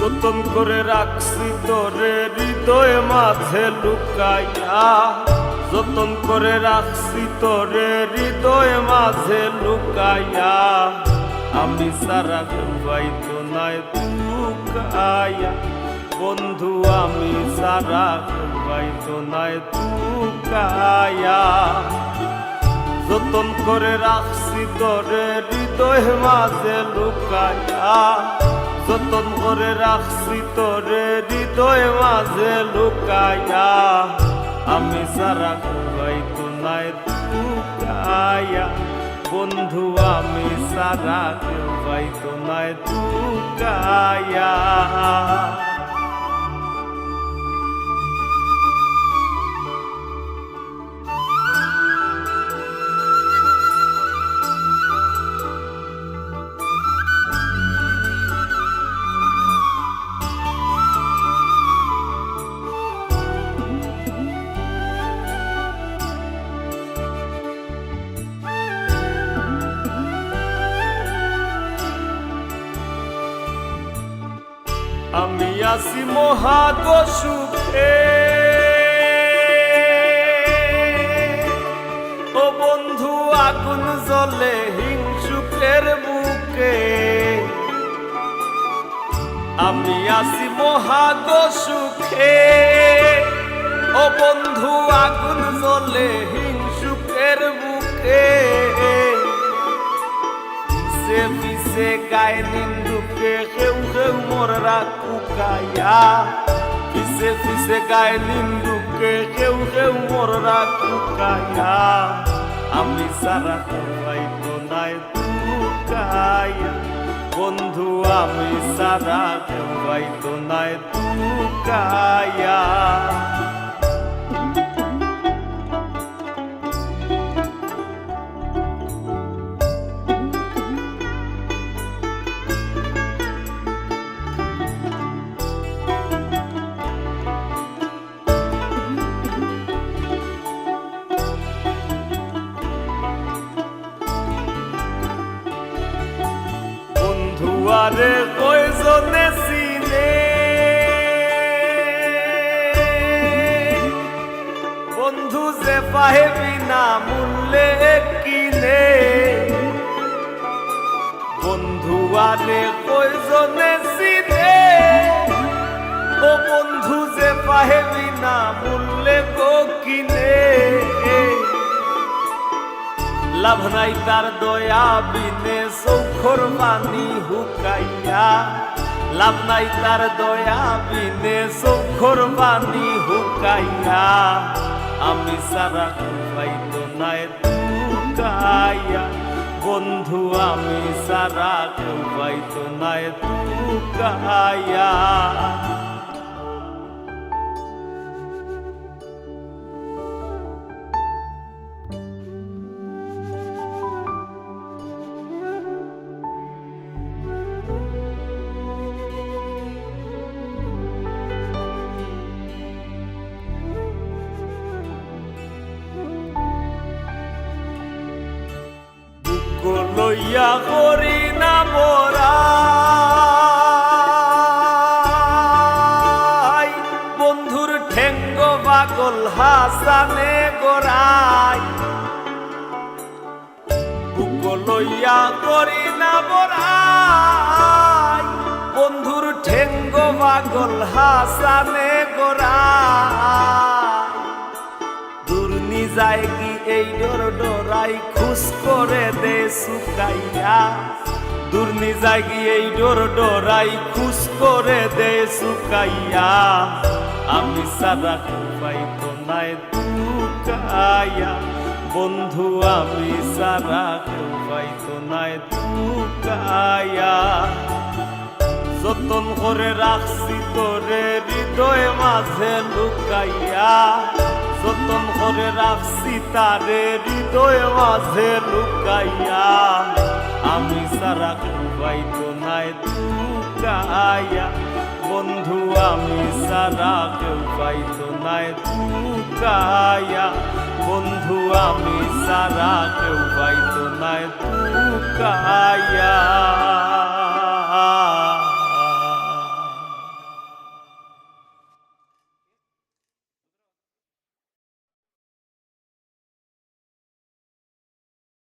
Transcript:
যতন করে রাখছি তোরে হৃদয় মাঝে লুকাইয়া, যতন করে রাখছি তোরে হৃদয় মাঝে লুকাইয়া, আমি সারা পাইতো নাই তুকাইয়া, বন্ধু আমি সারা পাইতো নাই তুকাইয়া। যতন করে রাখছি তোরে হৃদয় মাঝে লুকাইয়া, যতন করে রাখছি তোরে হৃদয় মাঝে লুকাইয়া, আমি সারা পাইতো নাই তুকাইয়া, বন্ধু আমি সারা পাইতো নাই তুকাইয়া। আমি আছি মহাগ সুখে, ও বন্ধু আগুন জ্বলে হিংসুকের বুকে, আমি আছি মহাগ সুখে, ও বন্ধু আগুন জ্বলে হিংসুকের বুকে, পিছে গায়ে নিন্দুকে কেউ কেউ মোররা কুকাইয়া, পিছে পিছে গায়ে নিন্দুকে কেউ কেউ মোররা কুকাইয়া, আমি সারা পাইতো নাই তুকাইয়া, বন্ধু আমি সারা পাইতো নাই তুকাইয়া। আরে কয়জনে চিনে, বন্ধু যে পাহেবি না মূল্যে কিনে, বন্ধু আরে কয়জনে চিনে, ও বন্ধু যে পাহেবি না মূল্যে গো কিনে, লাভ নাই তার দয়া বিনে চৌখর পানি হুকাইয়া, লাভ নাই তার দয়া বিনে চৌখর পানি হুকাইয়া, আমি সারা পাইতো নাই তুকাইয়া, বন্ধু আমি সারা পাইতো নাই তুকাইয়া। লইয়া করি না বরাই, বন্ধুর ঠেঙ্গ পাগল হাসানে গোরাই, বুক লইয়া করি না বরাই, বন্ধুর ঠেঙ্গ পাগল হাসানে গোরাই, দুর্নি যায় কি এই ডর ডরাই খুশ করে দে সুকাইয়া, দুর্নি যায় কি এই ডর ডরাই খুশ করে দে সুকাইয়া, আমি সারা পাইতো নাই তুকাইয়া, বন্ধু আমি সারা পাইতো নাই তুকাইয়া। যতন করে রাখছি তোরে হৃদয় মাঝে লুকাইয়া, যতন করে রাখছি তারে হৃদয় মাঝে লুকাইয়া, আমি সারা পাইতো নাই তুকাইয়া, বন্ধু আমি সারা পাইতো নাই তুকাইয়া, বন্ধু আমি সারা পাইতো নাই তুকাইয়া।